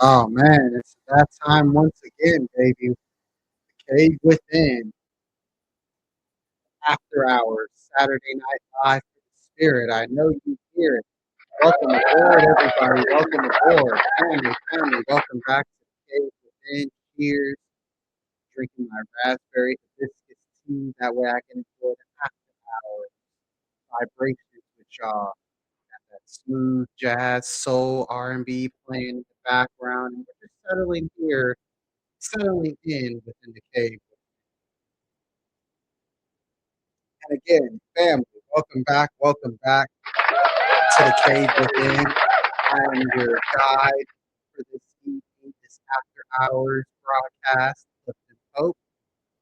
Oh man, it's that time once again, baby. Cave Within, After Hours, Saturday Night Live for the Spirit. I know you hear it. Welcome aboard, everybody. Welcome aboard. Family, welcome back to Cave Within. Cheers. Drinking my raspberry hibiscus tea. That way I can enjoy the after hours vibrations with y'all. Got that smooth jazz, soul, R&B playing in the background. And we're just settling in within the cave. And again, family, welcome back to the cave within. I am your guide for this evening, this after hours broadcast, Clifton Pope,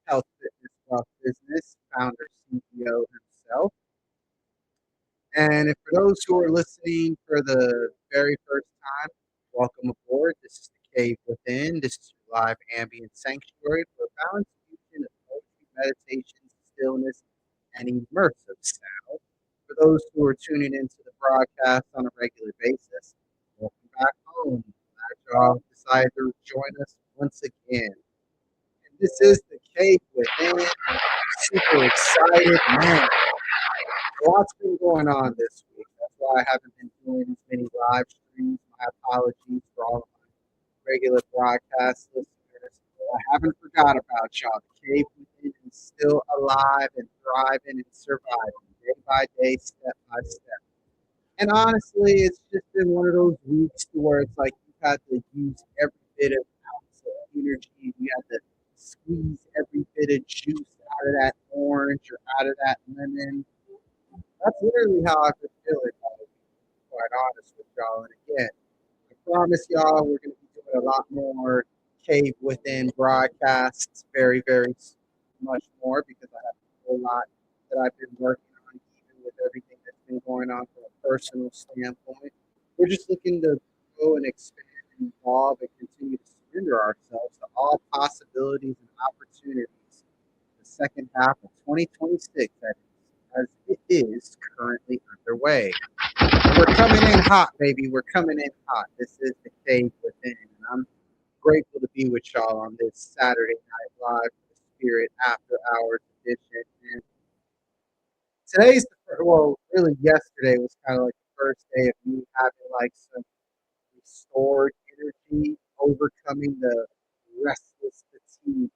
Health Fitness Wealth Business, founder, CEO himself. And if for those who are listening for the very first time, welcome aboard. This is the Cave Within. This is your live ambient sanctuary for a balanced fusion of poetry, meditation, stillness, and immersive sound. For those who are tuning into the broadcast on a regular basis, welcome back home. Glad y'all decided to join us once again. And this is the Cave Within. Super excited, man. Lots been going on this week. That's why I haven't been doing as many live streams. My apologies for all of my regular broadcast listeners. I haven't forgot about y'all. The Cave Within is still alive and thriving and surviving day by day, step by step. And honestly, it's just been one of those weeks where it's like you've had to use every bit of ounce of energy. You had to squeeze every bit of juice out of that orange or out of that lemon. That's literally how I've been feeling all week, to be quite honest with y'all. And again, I promise y'all we're going to be doing a lot more cave within broadcasts, very much more because I have a whole lot that I've been working on, even with everything that's been going on from a personal standpoint. We're just looking to grow and expand and evolve and continue to surrender ourselves to all possibilities and opportunities the second half of 2026, that is, as it is currently underway. And we're coming in hot, baby. We're coming in hot. This is the Cave Within, and I'm grateful to be with y'all on this Saturday Night Live for the Spirit After Hours edition. And today's well, really yesterday was kind of like the first day of me having like some restored energy, overcoming the restless fatigue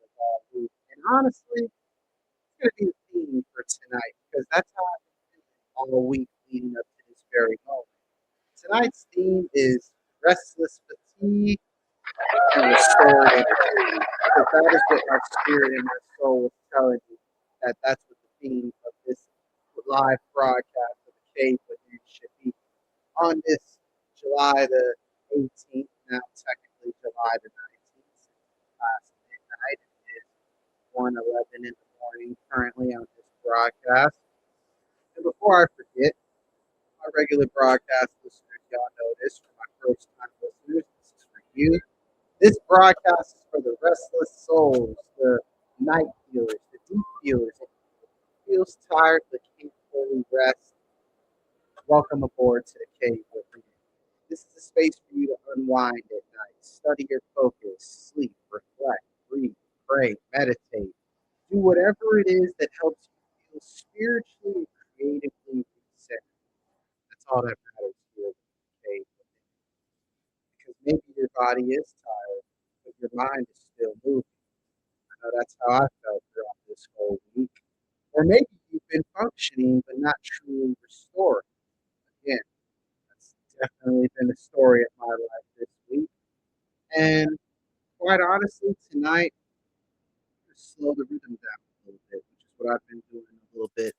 of all week. And honestly, it's going to be the theme for tonight because that's how I've been feeling all week leading up to this very moment. Tonight's theme is restless fatigue and restored energy. Because that is what my spirit and my soul was telling me that that's what the theme of this live broadcast of the Cave Within should be. On this July the 18th, now technically July the 19th, since last midnight, it is 1:11 in the morning currently on this broadcast. And before I forget, my regular broadcast listeners, y'all know this. For my first time listeners, this is for you. This broadcast is for the restless souls, the night feelers, the deep feelers. If you feels tired but can't fully rest, welcome aboard to the cave with me. This is a space for you to unwind at night, study your focus, sleep, reflect, breathe, pray, meditate. Do whatever it is that helps you feel spiritually and creatively reset. That's all that matters here. Okay, because maybe your body is tired, but your mind is still moving. I know that's how I felt throughout this whole week. Or maybe you've been functioning but not truly restored. Again, that's definitely been the story of my life this week. And quite honestly, tonight, just slow the rhythm down a little bit, which is what I've been doing a little bit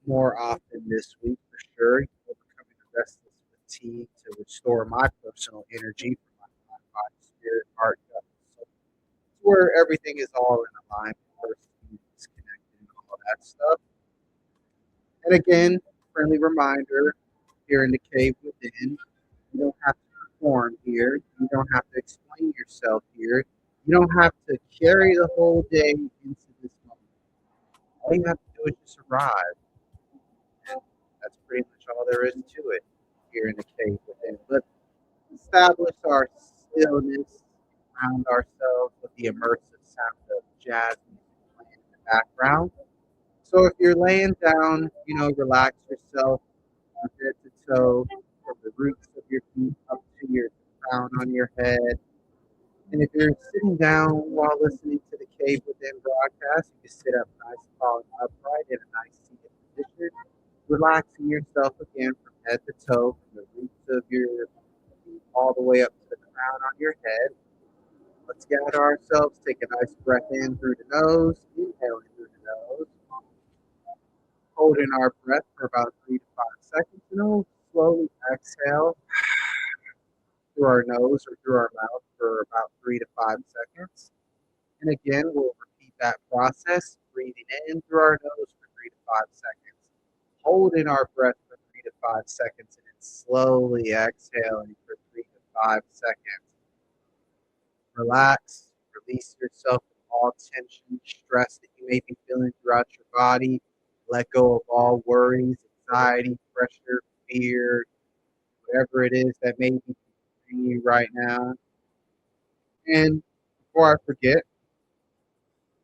more often this week for sure, overcoming the restless fatigue to restore my personal energy for my mind, body, spirit, heart, gut, and soul. It's where everything is all in alignment versus being disconnected and all that stuff. And again, friendly reminder here in the cave within, you don't have to perform here. You don't have to explain yourself here. You don't have to carry the whole day into this moment. All you have to do is just arrive. And that's pretty much all there is to it here in the cave within. But establish our stillness, ground ourselves with the immersive sound of jazz music playing in the background. So if you're laying down, relax yourself from head to toe, from the roots of your feet up to your crown on your head. And if you're sitting down while listening to the Cave Within broadcast, you can sit up nice, tall, and upright in a nice seated position, relaxing yourself again from head to toe, from the roots of your feet all the way up to the crown on your head. Let's gather ourselves, take a nice breath in through the nose, inhaling through the nose, holding our breath for about 3 to 5 seconds, and then we'll slowly exhale through our nose or through our mouth for about 3 to 5 seconds. And again, we'll repeat that process, breathing in through our nose for 3 to 5 seconds, holding our breath for 3 to 5 seconds, and then slowly exhaling for 3 to 5 seconds. Relax, release yourself of all tension, stress that you may be feeling throughout your body. Let go of all worries, anxiety, pressure, fear, whatever it is that may be confusing you right now. And before I forget,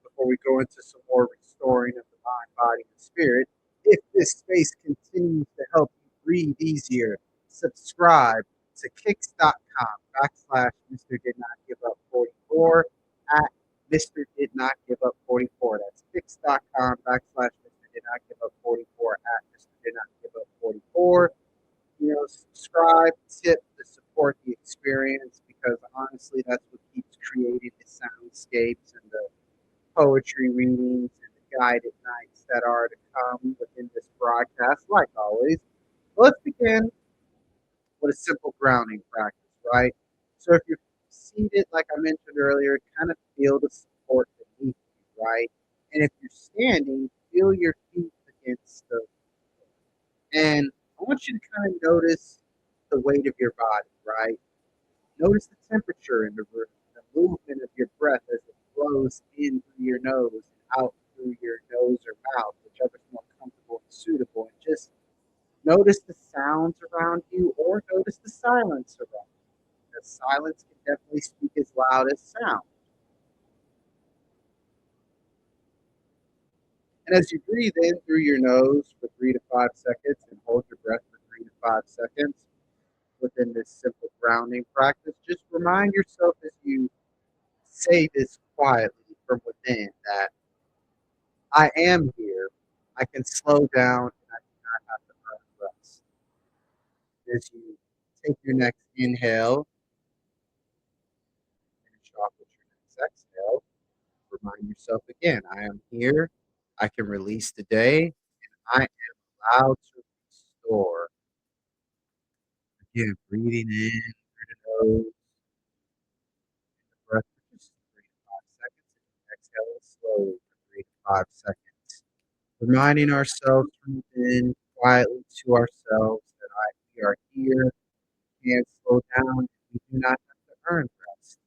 before we go into some more restoring of the mind, body, and spirit, if this space continues to help you breathe easier, subscribe to kicks.com /Mr. Did Not Give Up 44 at Mr. Did Not Give Up 44. That's kicks.com /Mr. Did Not Give Up 44 at Mr. Did Not Give Up 44. Subscribe, tip to support the experience because honestly, that's what keeps creating the soundscapes and the poetry readings and the guided nights that are to come within this broadcast, like always. Let's begin with a simple grounding practice, right? So if you're seated, like I mentioned earlier, kind of feel the support beneath you, right? And if you're standing, feel your feet against the and I want you to kind of notice the weight of your body, right? Notice the temperature in the room, the movement of your breath as it flows in through your nose and out through your nose or mouth, whichever's more comfortable and suitable. And just notice the sounds around you or notice the silence around you. Because silence can definitely speak as loud as sound. And as you breathe in through your nose for 3 to 5 seconds and hold your breath for 3 to 5 seconds within this simple grounding practice, just remind yourself as you say this quietly from within that I am here. I can slow down and I do not have to earn rest. As you take your next inhale, finish off with your next exhale, remind yourself again I am here. I can release the day. I am allowed to restore. Again, breathing in through the nose, breath for just 3 to 5 seconds, and exhaling slowly for 3 to 5 seconds. Reminding ourselves from within quietly to ourselves that we are here, and slow down, and we do not have to earn rest.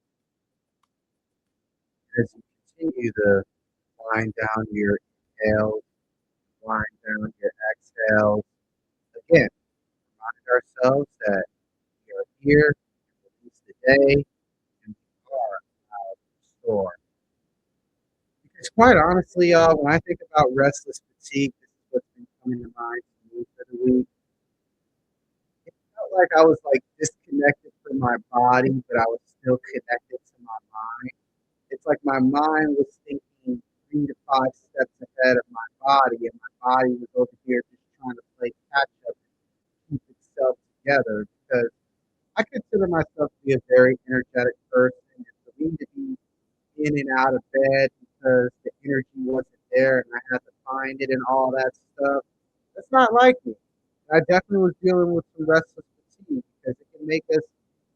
As you continue to wind down your inhales, wind down your exhales, again, remind ourselves that we are here, release the day, and we are allowed to restore. Because quite honestly, y'all, when I think about restless fatigue, this is what's been coming to mind for me for the week. It felt like I was like disconnected from my body, but I was still connected to my mind. It's like my mind was thinking 3 to 5 steps ahead of my body, and my body was over here just trying to play catch up and keep itself together. Because I consider myself to be a very energetic person, and for me to be in and out of bed because the energy wasn't there and I had to find it and all that stuff, that's not like me. I definitely was dealing with some restless fatigue because it can make us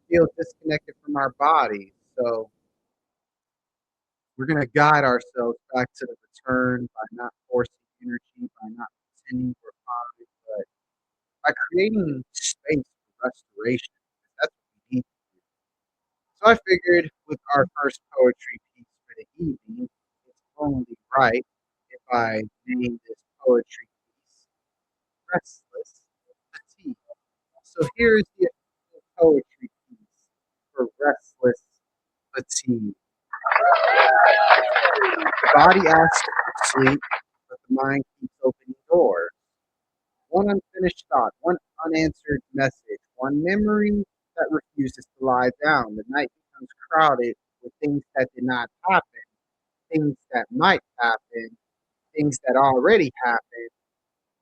feel disconnected from our bodies. So we're going to guide ourselves back to the return by not forcing energy, by not pretending we're fine, but by creating space for restoration. That's what we need to do. So I figured with our first poetry piece for the evening, it's only right if I name this poetry piece Restless Fatigue. So here's the poetry piece for restless fatigue. The body asks for sleep, but the mind keeps opening doors. One unfinished thought, one unanswered message, one memory that refuses to lie down. The night becomes crowded with things that did not happen, things that might happen, things that already happened,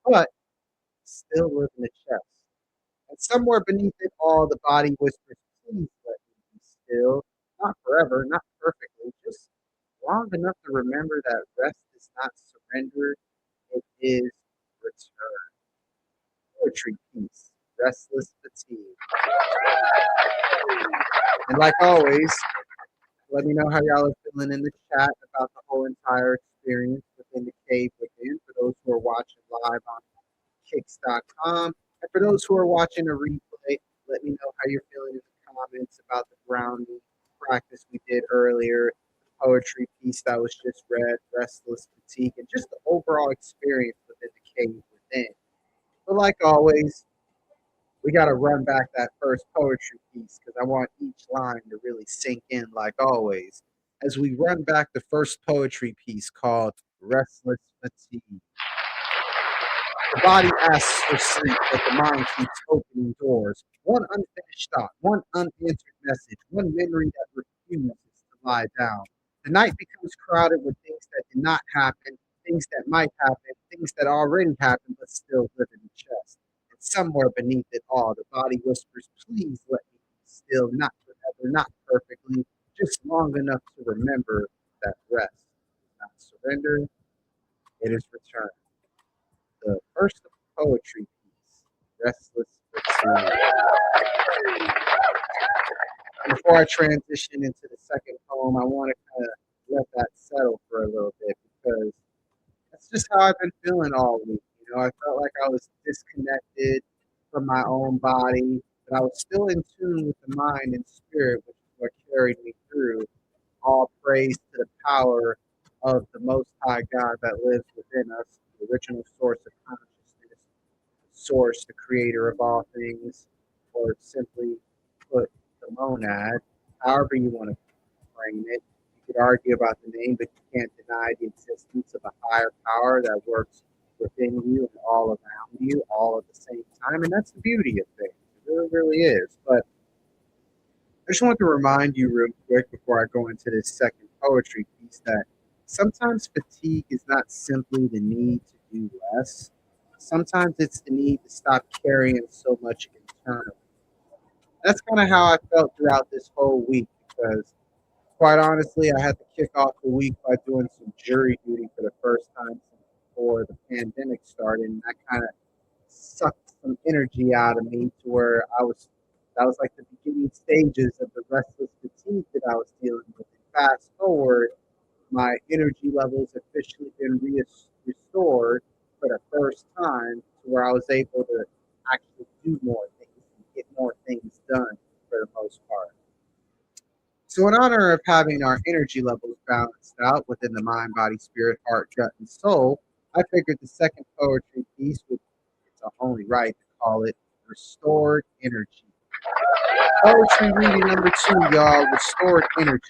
but still live in the chest. And somewhere beneath it all, the body whispers, please let me be still. Not forever, not perfectly, just long enough to remember that rest is not surrender, it is return. Poetry piece, restless fatigue. And like always, let me know how y'all are feeling in the chat about the whole entire experience within the cave within. For those who are watching live on kicks.com. And for those who are watching a replay, let me know how you're feeling in the comments about the grounding practice we did earlier, the poetry piece that was just read, restless fatigue, and just the overall experience within the cave within. But like always, we got to run back that first poetry piece because I want each line to really sink in, like always. As we run back the first poetry piece called Restless Fatigue. The body asks for sleep, but the mind keeps opening doors. One unfinished thought, one unanswered message, one memory that refuses to lie down. The night becomes crowded with things that did not happen, things that might happen, things that already happened but still live in the chest. And somewhere beneath it all, the body whispers, please let me be still, not forever, not perfectly, just long enough to remember that rest is not surrender, it is return. The first of the poetry piece, Restless Fatigue. And before I transition into the second poem, I want to kind of let that settle for a little bit because that's just how I've been feeling all week. You know, I felt like I was disconnected from my own body, but I was still in tune with the mind and spirit, which is what carried me through. All praise to the power of the Most High God that lives within us, the original source of consciousness, source, the creator of all things, or simply put, the monad, however you want to frame it. You could argue about the name, but you can't deny the existence of a higher power that works within you and all around you all at the same time. And that's the beauty of things. It really, really is. But I just want to remind you real quick before I go into this second poetry piece that sometimes fatigue is not simply the need to do less. Sometimes it's the need to stop carrying so much internally. That's kind of how I felt throughout this whole week because, quite honestly, I had to kick off the week by doing some jury duty for the first time since before the pandemic started, and that kind of sucked some energy out of me to where that was like the beginning stages of the restless fatigue that I was dealing with. And fast forward, my energy levels officially been restored for the first time to where I was able to actually do more things and get more things done for the most part. So, in honor of having our energy levels balanced out within the mind, body, spirit, heart, gut, and soul, I figured the second poetry piece would, it's only right to call it Restored Energy. Poetry reading number two, y'all, Restored Energy.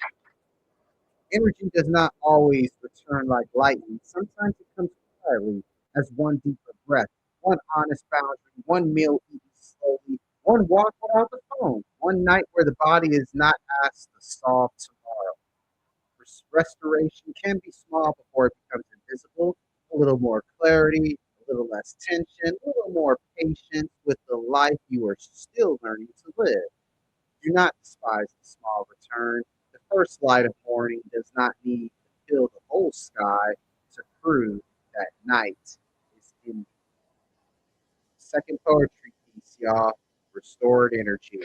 Energy does not always return like lightning. Sometimes it comes quietly as one deeper breath, one honest boundary, one meal eaten slowly, one walk without the phone, one night where the body is not asked to solve tomorrow. Restoration can be small before it becomes invisible. A little more clarity, a little less tension, a little more patience with the life you are still learning to live. Do not despise the small return. The first light of morning does not need to fill the whole sky to prove that night is ending. Second poetry piece, y'all. Restored energy.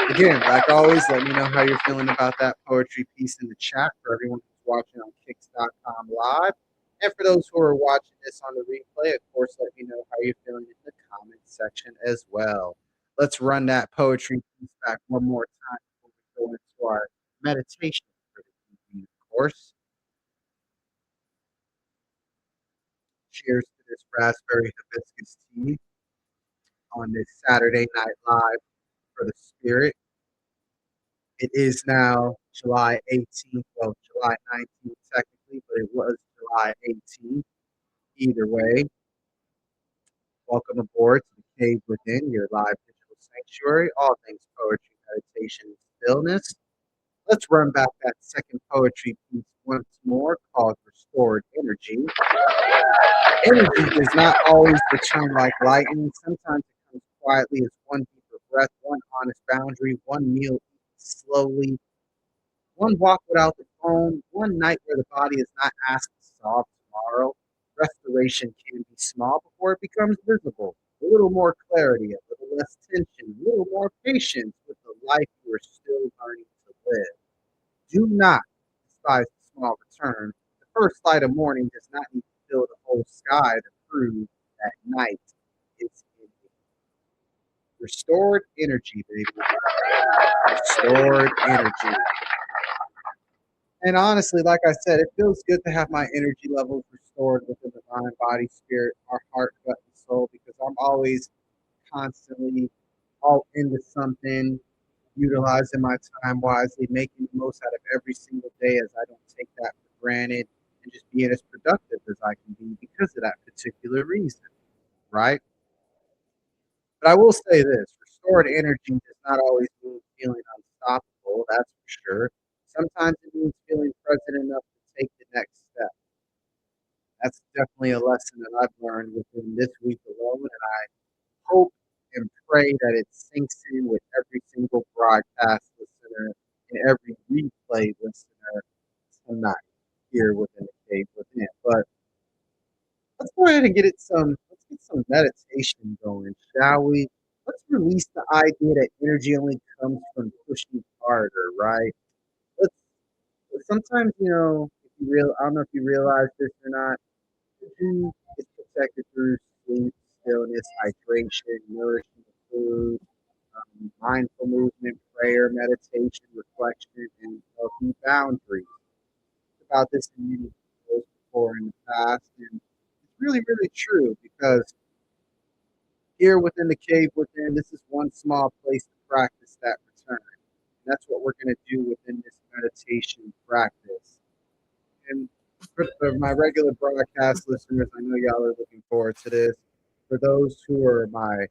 Again, like always, let me know how you're feeling about that poetry piece in the chat for everyone who's watching on kicks.com live. And for those who are watching this on the replay, of course, let me know how you're feeling in the comment section as well. Let's run that poetry piece back one more time before we go into our meditation for the evening, of course. Cheers to this raspberry hibiscus tea on this Saturday Night Live for the spirit. It is now July 18th, well, July 19th technically, but it was July 18th. Either way, welcome aboard to the Cave Within, your live digital sanctuary, all things poetry, meditation, and stillness. Let's run back that second poetry piece once more called Restored Energy. Energy does not always return like lightning. Sometimes it comes quietly as one deeper breath, one honest boundary, one meal eaten slowly, one walk without the phone, one night where the body is not asked to solve tomorrow. Restoration can be small before it becomes visible. A little more clarity, a little less tension, a little more patience with the life you are still learning to live. Do not despise the small return. The first light of morning does not need to fill the whole sky to prove that night is ending. Restored energy, baby. Restored energy. And honestly, like I said, it feels good to have my energy levels restored within the mind, body, spirit, our heart, gut, and soul, because I'm always constantly all into something, utilizing my time wisely, making the most out of every single day as I don't take that for granted, and just being as productive as I can be because of that particular reason, right? But I will say this, restored energy does not always mean feeling unstoppable, that's for sure. Sometimes it means feeling present enough to take the next step. That's definitely a lesson that I've learned within this week alone, and I hope and pray that it sinks in with every single broadcast listener and every replay listener tonight here within the Cave Within. But let's go ahead and let's get some meditation going, shall we? Let's release the idea that energy only comes from pushing harder, right? Let's sometimes, if you real I don't know if you realize this or not, energy is protected through sleep, stillness, hydration, nourishing food, mindful movement, prayer, meditation, reflection, and healthy boundaries. About this in many videos before in the past, and it's really, really true because here within the cave within, this is one small place to practice that return. And that's what we're going to do within this meditation practice. And for my regular broadcast listeners, I know y'all are looking forward to this. For those who are my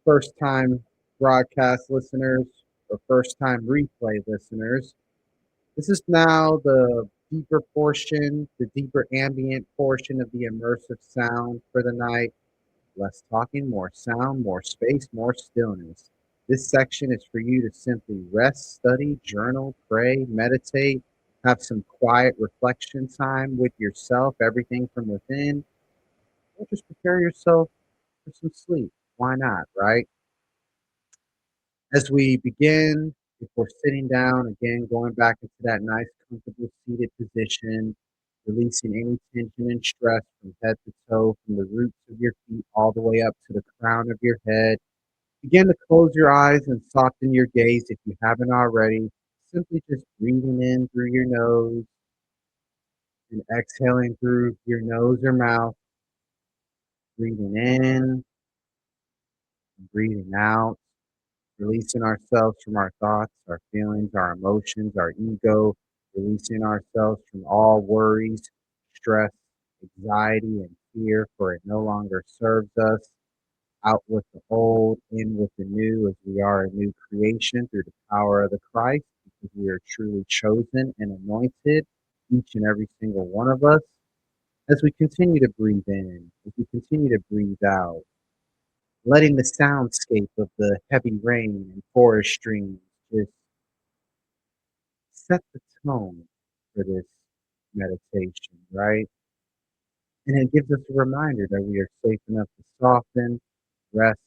first time broadcast listeners or first time replay listeners, this is now the deeper portion, the deeper ambient portion of the immersive sound for the night. Less talking, more sound, more space, more stillness. This section is for you to simply rest, study, journal, pray, meditate, have some quiet reflection time with yourself, everything from within, or just prepare yourself for some sleep. Why not, right? As we begin, if we're sitting down, again, going back into that nice, comfortable seated position, releasing any tension and stress from head to toe, from the roots of your feet all the way up to the crown of your head. Begin to close your eyes and soften your gaze if you haven't already. Simply just breathing in through your nose and exhaling through your nose or mouth. Breathing in and breathing out. Releasing ourselves from our thoughts, our feelings, our emotions, our ego, releasing ourselves from all worries, stress, anxiety, and fear, for it no longer serves us. Out with the old, in with the new, as we are a new creation through the power of the Christ, because we are truly chosen and anointed, each and every single one of us. As we continue to breathe in, as we continue to breathe out, letting the soundscape of the heavy rain and forest streams just set the tone for this meditation, right? And it gives us a reminder that we are safe enough to soften, rest,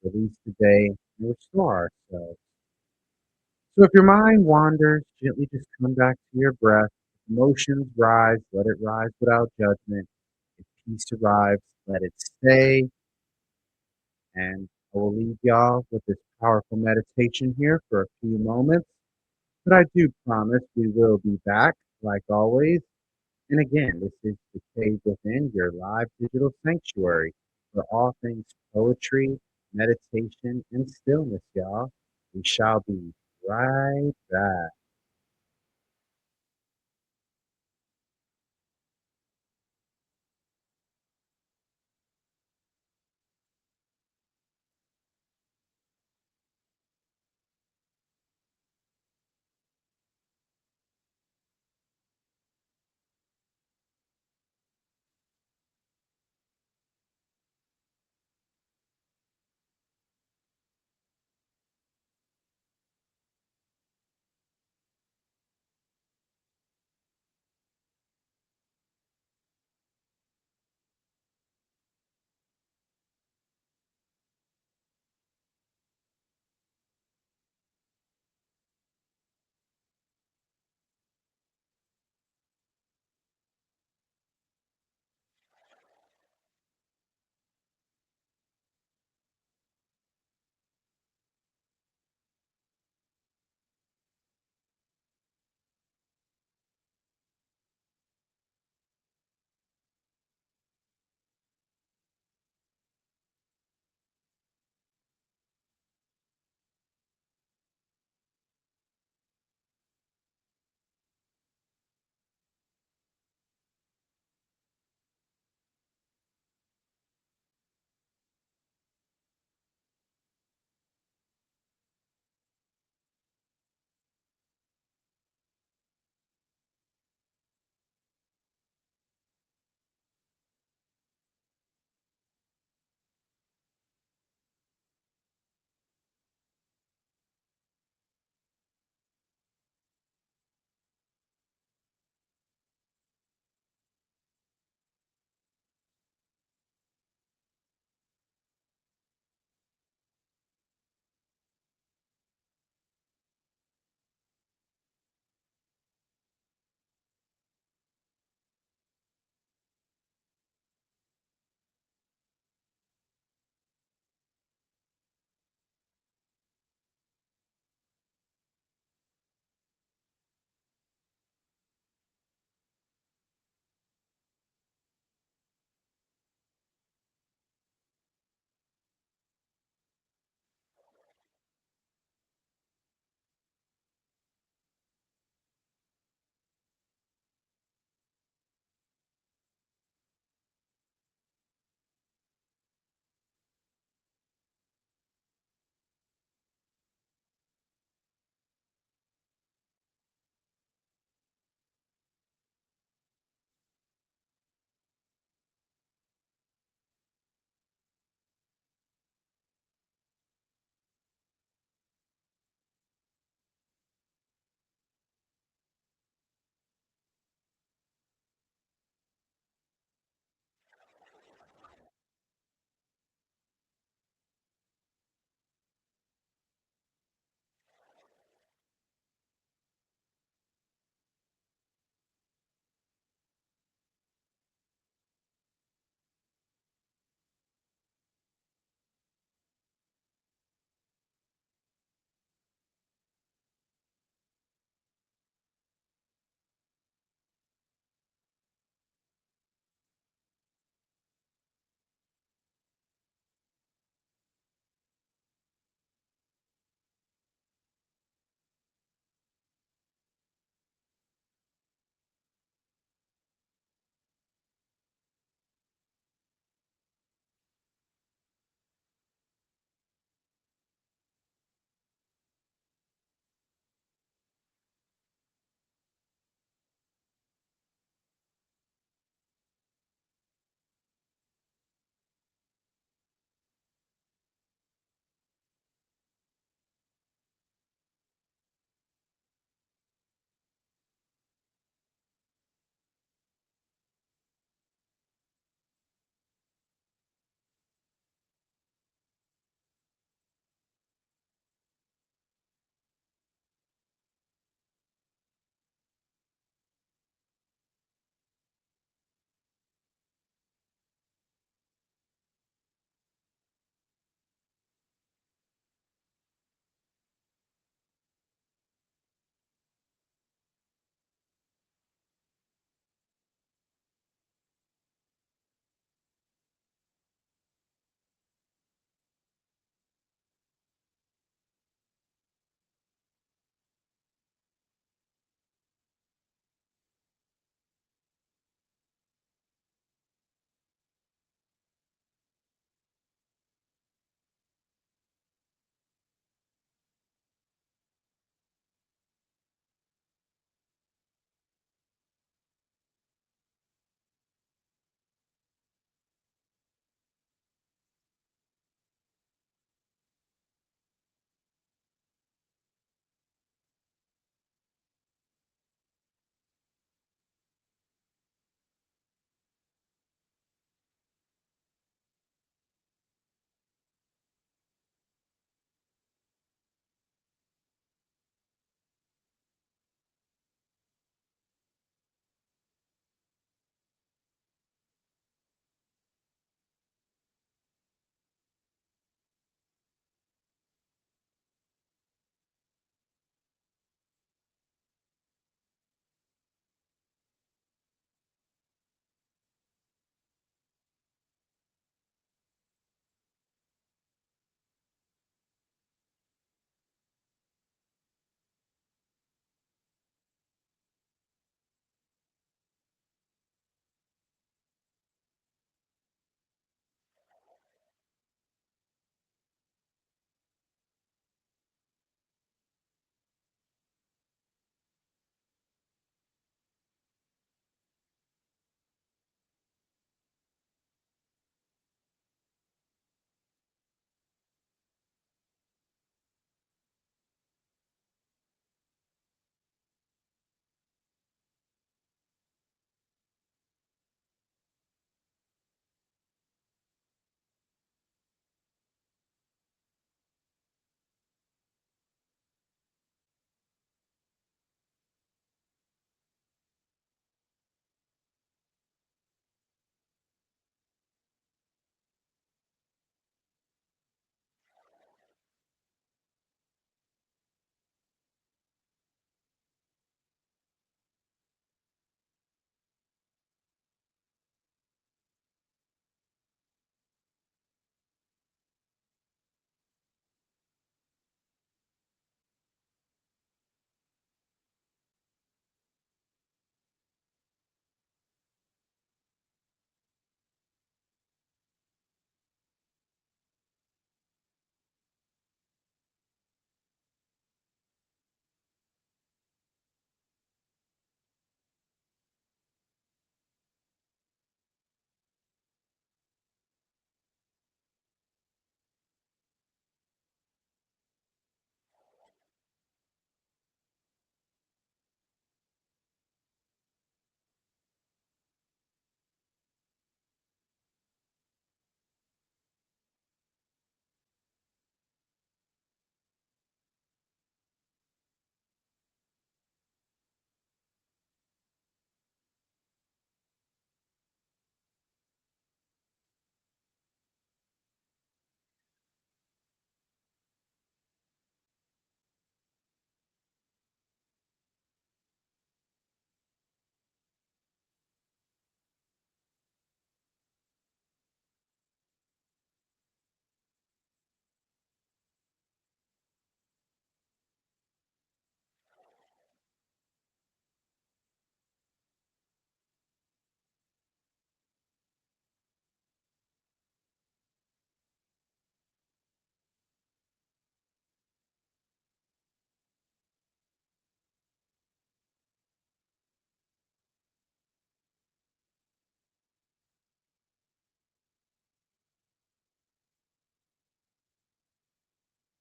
release the day, and restore ourselves. So if your mind wanders, gently just come back to your breath. If emotions rise, let it rise without judgment. If peace arrives, let it stay. And I will leave y'all with this powerful meditation here for a few moments. But I do promise we will be back, like always. And again, this is the Cave Within, your live digital sanctuary for all things poetry, meditation, and stillness, y'all. We shall be right back.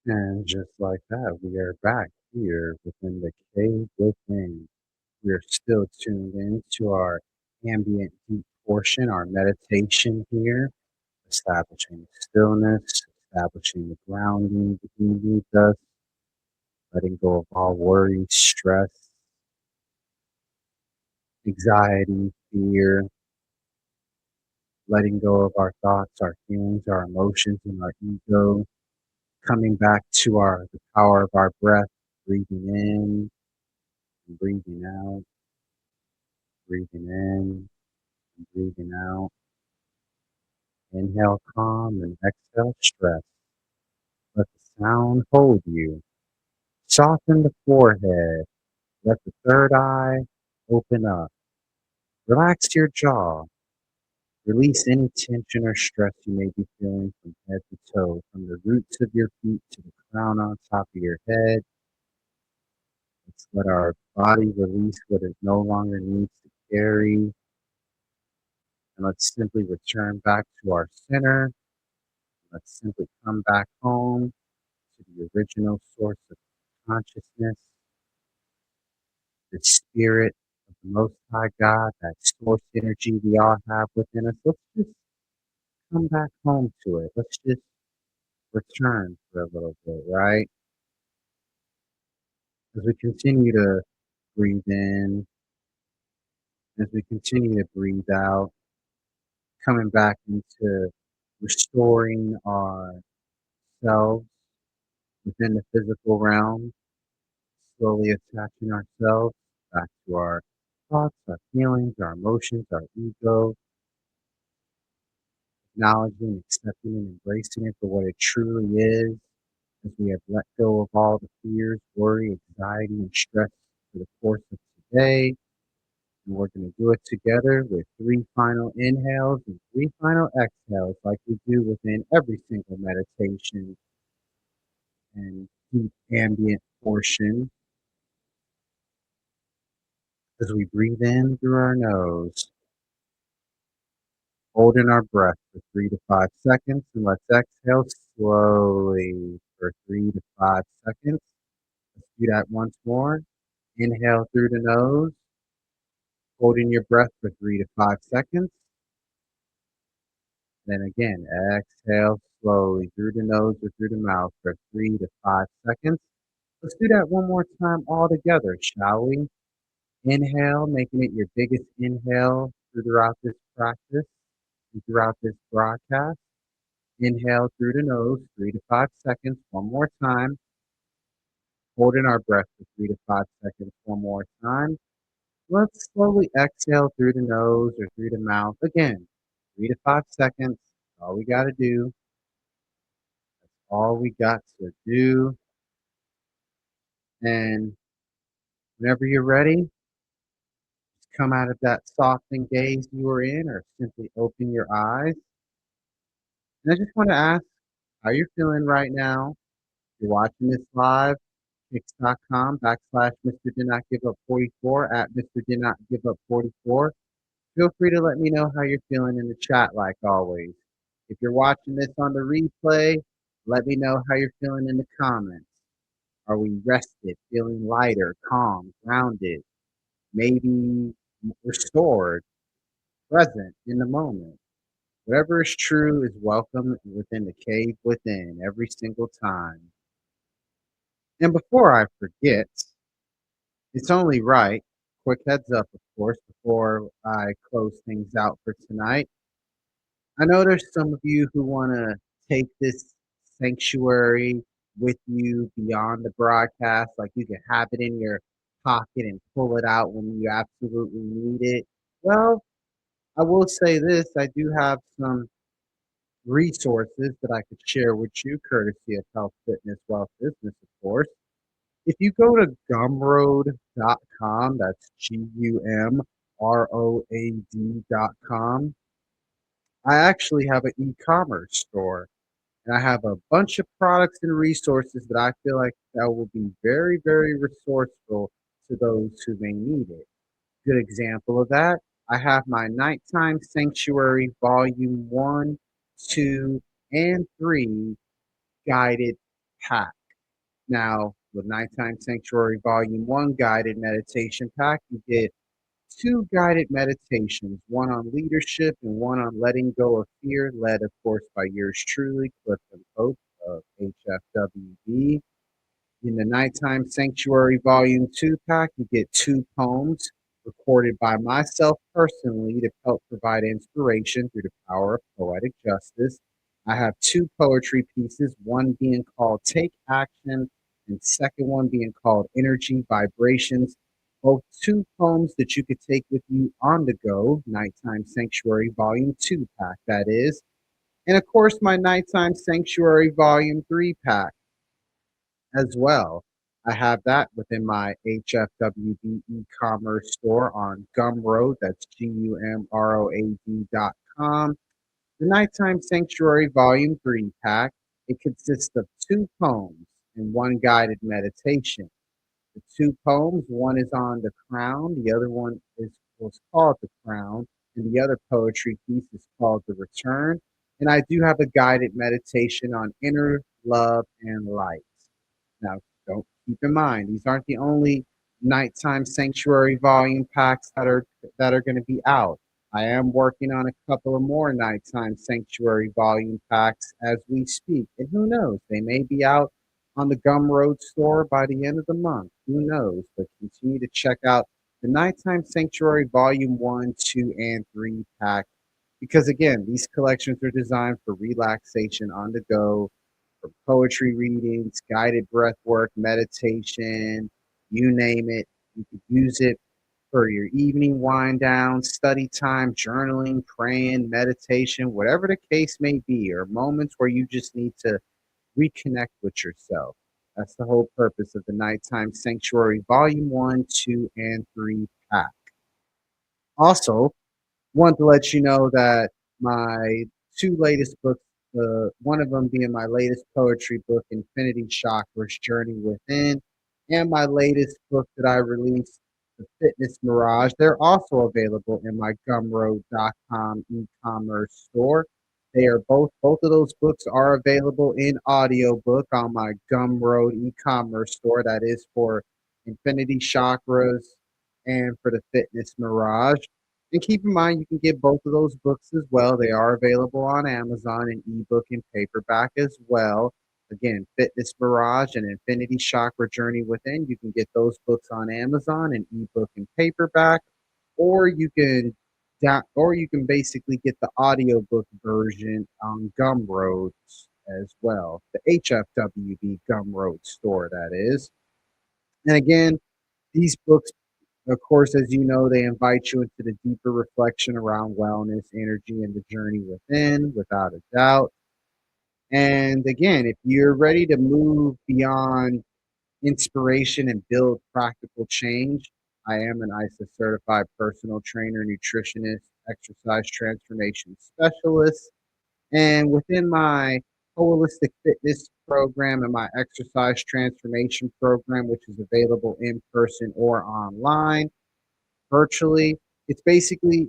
And just like that, we are back here within the cave within. We are still tuned in to our ambient deep portion, our meditation here, establishing stillness, establishing the grounding that needs us, letting go of all worry, stress, anxiety, fear, letting go of our thoughts, our feelings, our emotions, and our ego, coming back to the power of our breath, breathing in and breathing out, breathing in and breathing out. Inhale calm and exhale stress. Let the sound hold you. Soften the forehead. Let the third eye open up. Relax your jaw. Release any tension or stress you may be feeling from head to toe, from the roots of your feet to the crown on top of your head. Let's let our body release what it no longer needs to carry. And let's simply return back to our center. Let's simply come back home to the original source of consciousness, the spirit of the Most High God, that source energy we all have within us. Let's just come back home to it. Let's just return for a little bit, right? As we continue to breathe in, as we continue to breathe out, coming back into restoring ourselves within the physical realm, slowly attaching ourselves back to our thoughts, our feelings, our emotions, our ego, acknowledging, accepting, and embracing it for what it truly is, as we have let go of all the fears, worry, anxiety, and stress for the course of today. And we're going to do it together with 3 final inhales and 3 final exhales, like we do within every single meditation and deep ambient portion. As we breathe in through our nose, holding our breath for 3 to 5 seconds, and let's exhale slowly for 3 to 5 seconds. Let's do that once more. Inhale through the nose, holding your breath for 3 to 5 seconds. Then again, exhale slowly through the nose or through the mouth for 3 to 5 seconds. Let's do that one more time all together, shall we? Inhale, making it your biggest inhale throughout this practice and throughout this broadcast. Inhale through the nose, 3 to 5 seconds, one more time. Holding our breath for 3 to 5 seconds, one more time. Let's slowly exhale through the nose or through the mouth again. 3 to 5 seconds. All we got to do. All we got to do. And whenever you're ready, just come out of that softened gaze you were in, or simply open your eyes. And I just want to ask how you're feeling right now. If you're watching this live, X.com/Mr. Did Not Give Up 44 at Mr. Did Not Give Up 44. Feel free to let me know how you're feeling in the chat, like always. If you're watching this on the replay, let me know how you're feeling in the comments. Are we rested, feeling lighter, calm, grounded, maybe restored, present in the moment? Whatever is true is welcome within the cave within every single time. And before I forget, it's only right, quick heads up, of course, before I close things out for tonight. I know there's some of you who want to take this sanctuary with you beyond the broadcast, like you can have it in your pocket and pull it out when you absolutely need it. Well, I will say this, I do have some resources that I could share with you, courtesy of Health, Fitness, Wealth, Business, of course. If you go to gumroad.com, that's GUMROAD.com, I actually have an e-commerce store. And I have a bunch of products and resources that I feel like that will be very, very resourceful to those who may need it. Good example of that, I have my Nighttime Sanctuary Volume 1, 2, and 3 guided pack. Now, with Nighttime Sanctuary Volume 1 guided meditation pack, you get two guided meditations, one on leadership and one on letting go of fear, led, of course, by yours truly, Clifton Pope of HFWB. In the Nighttime Sanctuary Volume 2 pack, you get two poems recorded by myself personally to help provide inspiration through the power of poetic justice. I have two poetry pieces, one being called Take Action and second one being called Energy Vibrations. Both two poems that you could take with you on the go, Nighttime Sanctuary Volume 2 pack, that is. And of course, my Nighttime Sanctuary Volume 3 pack as well. I have that within my HFWB e-commerce store on Gumroad. That's GUMROAD.com. The Nighttime Sanctuary Volume 3 pack. It consists of two poems and one guided meditation. The two poems, one is on the crown, the other one was called The Crown, and the other poetry piece is called The Return. And I do have a guided meditation on inner love and light. Now, don't keep in mind these aren't the only nighttime sanctuary volume packs that are going to be out. I am working on a couple of more nighttime sanctuary volume packs as we speak, and who knows, they may be out on the Gumroad store by the end of the month. Who knows? But continue to check out the Nighttime Sanctuary Volume 1, 2, and 3 pack because, again, these collections are designed for relaxation on the go, for poetry readings, guided breath work, meditation, you name it. You could use it for your evening wind down, study time, journaling, praying, meditation, whatever the case may be, or moments where you just need to reconnect with yourself. That's the whole purpose of the Nighttime Sanctuary Volume 1, 2, and 3 pack. Also, want to let you know that my two latest books, one of them being my latest poetry book, Infinity Chakras Journey Within, and my latest book that I released, The Fitness Mirage, they're also available in my gumroad.com e-commerce store. They are both of those books are available in audiobook on my Gumroad e-commerce store. That is for Infinity Chakras and for the Fitness Mirage. And keep in mind, you can get both of those books as well. They are available on Amazon in ebook and paperback as well. Again, Fitness Mirage and Infinity Chakra Journey Within. You can get those books on Amazon in ebook and paperback, or you can basically get the audiobook version on Gumroad as well. The HFWB Gumroad store, that is. And again, these books, of course, as you know, they invite you into the deeper reflection around wellness, energy, and the journey within, without a doubt. And again, if you're ready to move beyond inspiration and build practical change, I am an ISA certified personal trainer, nutritionist, exercise transformation specialist. And within my holistic fitness program and my exercise transformation program, which is available in person or online, virtually. It's basically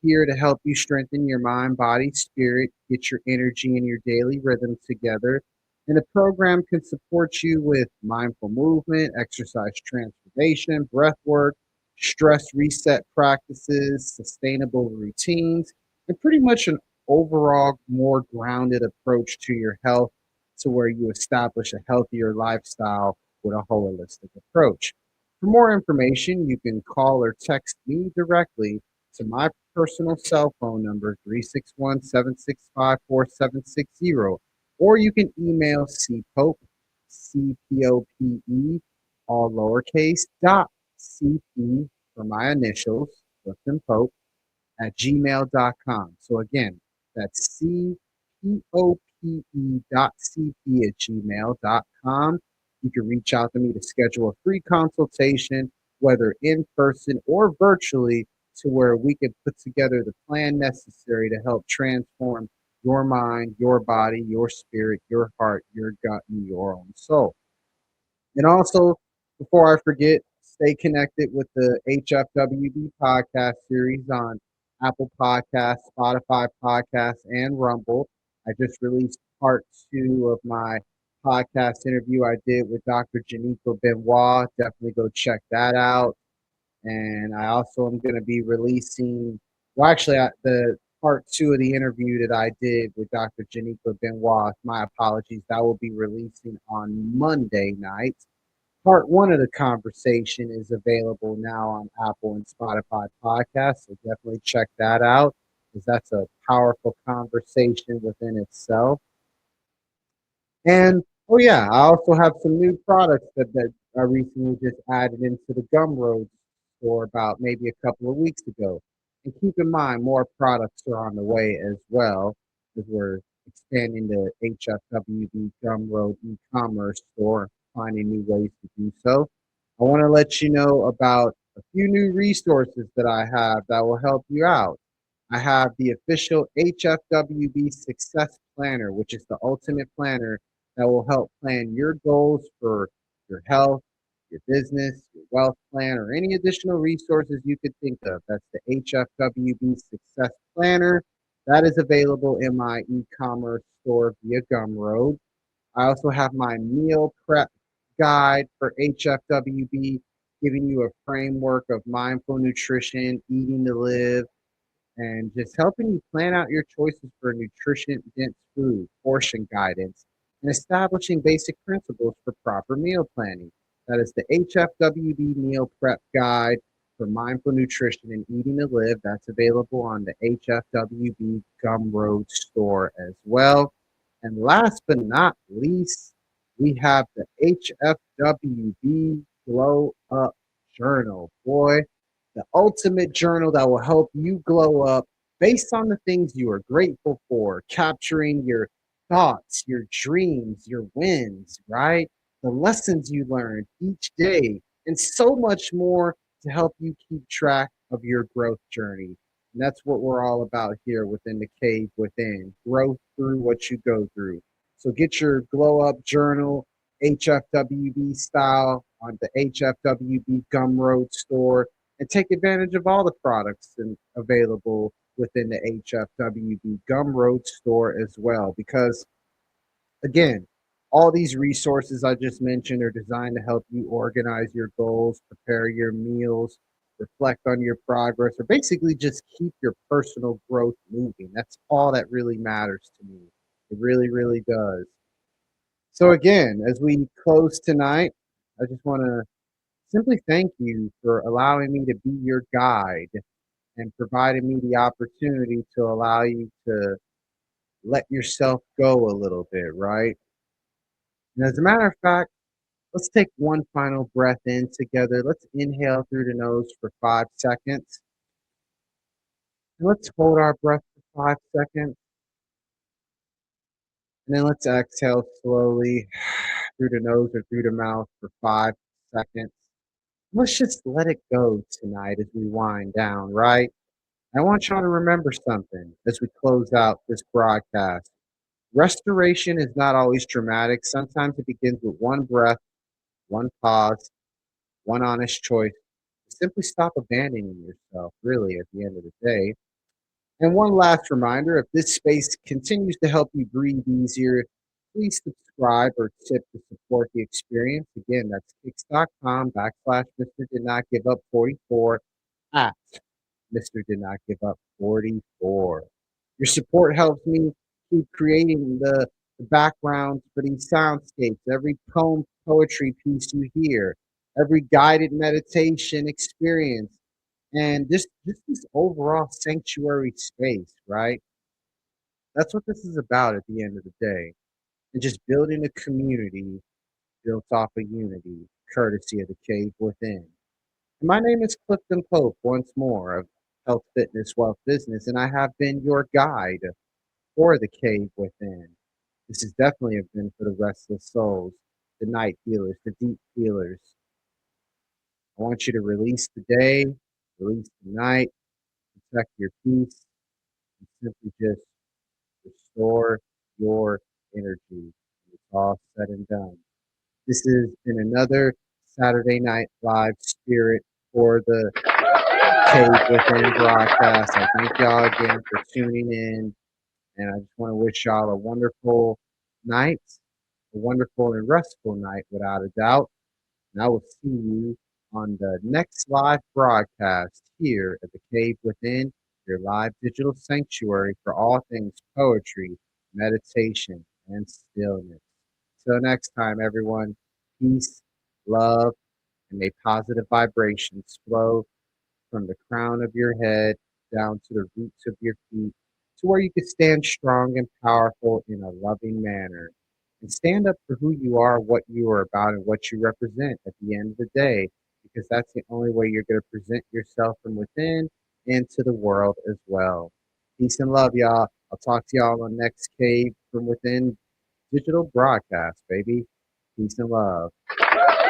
here to help you strengthen your mind, body, spirit, get your energy and your daily rhythm together. And the program can support you with mindful movement, exercise transformation, breath work, stress reset practices, sustainable routines, and pretty much an overall more grounded approach to your health to where you establish a healthier lifestyle with a holistic approach. For more information, you can call or text me directly to my personal cell phone number, 361-765-4760, or you can email cpope, CPOPE, all lowercase, dot CP for my initials, Clifton Pope, at gmail.com. So again, that's CPOPE.CP at gmail.com. You can reach out to me to schedule a free consultation, whether in person or virtually, to where we can put together the plan necessary to help transform your mind, your body, your spirit, your heart, your gut, and your own soul. And also, before I forget, stay connected with the HFWB podcast series on Apple Podcasts, Spotify Podcasts, and Rumble. I just released part 2 of my podcast interview I did with Dr. Janico Benoit. Definitely go check that out. And I also am going to be releasing, well, actually, the part two of the interview that I did with Dr. Janico Benoit, my apologies, that will be releasing on Monday night. Part one of the conversation is available now on Apple and Spotify podcasts, so definitely check that out because that's a powerful conversation within itself. And oh yeah, I also have some new products that I recently just added into the Gumroad store about maybe a couple of weeks ago. And keep in mind, more products are on the way as well as we're expanding the HFWB Gumroad e-commerce store, finding new ways to do so. I want to let you know about a few new resources that I have that will help you out. I have the official HFWB Success Planner, which is the ultimate planner that will help plan your goals for your health, your business, your wealth plan, or any additional resources you could think of. That's the HFWB Success Planner. That is available in my e-commerce store via Gumroad. I also have my meal prep guide for HFWB, giving you a framework of mindful nutrition, eating to live, and just helping you plan out your choices for nutrition dense food, portion guidance, and establishing basic principles for proper meal planning. That is the HFWB Meal Prep Guide for Mindful Nutrition and Eating to Live. That's available on the HFWB Gumroad store as well. And last but not least, we have the HFWB Glow Up Journal. Boy, the ultimate journal that will help you glow up based on the things you are grateful for, capturing your thoughts, your dreams, your wins, right? The lessons you learned each day, and so much more to help you keep track of your growth journey. And that's what we're all about here within the Cave Within, growth through what you go through. So get your glow up journal, HFWB style, on the HFWB Gumroad store, and take advantage of all the products available within the HFWB Gumroad store as well. Because again, all these resources I just mentioned are designed to help you organize your goals, prepare your meals, reflect on your progress, or basically just keep your personal growth moving. That's all that really matters to me. It really, really does. So, again, as we close tonight, I just want to simply thank you for allowing me to be your guide and providing me the opportunity to allow you to let yourself go a little bit, right? And as a matter of fact, let's take one final breath in together. Let's inhale through the nose for 5 seconds. And let's hold our breath for 5 seconds. And then let's exhale slowly through the nose or through the mouth for 5 seconds. Let's just let it go tonight as we wind down, right? I want y'all to remember something as we close out this broadcast. Restoration is not always dramatic. Sometimes it begins with one breath, one pause, one honest choice. Simply stop abandoning yourself, really, at the end of the day. And one last reminder, if this space continues to help you breathe easier, please subscribe or tip to support the experience. Again, that's kicks.com/Mr. Did Not Give Up 44 at Mr. Did Not Give Up 44. Your support helps me keep creating the backgrounds for these soundscapes, every poem, poetry piece you hear, every guided meditation experience, and just this overall sanctuary space, right? That's what this is about at the end of the day. And just building a community built off of unity, courtesy of the Cave Within. My name is Clifton Pope, once more, of Health, Fitness, Wealth, Business, and I have been your guide for the Cave Within. This has definitely been for the restless souls, the night healers, the deep healers. I want you to release the day, release the night, protect your peace, and simply just restore your energy. It's all said and done. This has been another Saturday Night Live spirit for the Cave Within broadcast. I thank y'all again for tuning in, and I just want to wish y'all a wonderful night a wonderful and restful night without a doubt. And I will see you on the next live broadcast here at the Cave Within, your live digital sanctuary for all things poetry, meditation, and stillness. Till next time, everyone, peace, love, and may positive vibrations flow from the crown of your head down to the roots of your feet to where you can stand strong and powerful in a loving manner and stand up for who you are, what you are about, and what you represent at the end of the day, because that's the only way you're going to present yourself from within into the world as well. Peace and love, y'all. I'll talk to y'all on the next Cave from Within digital broadcast, baby. Peace and love.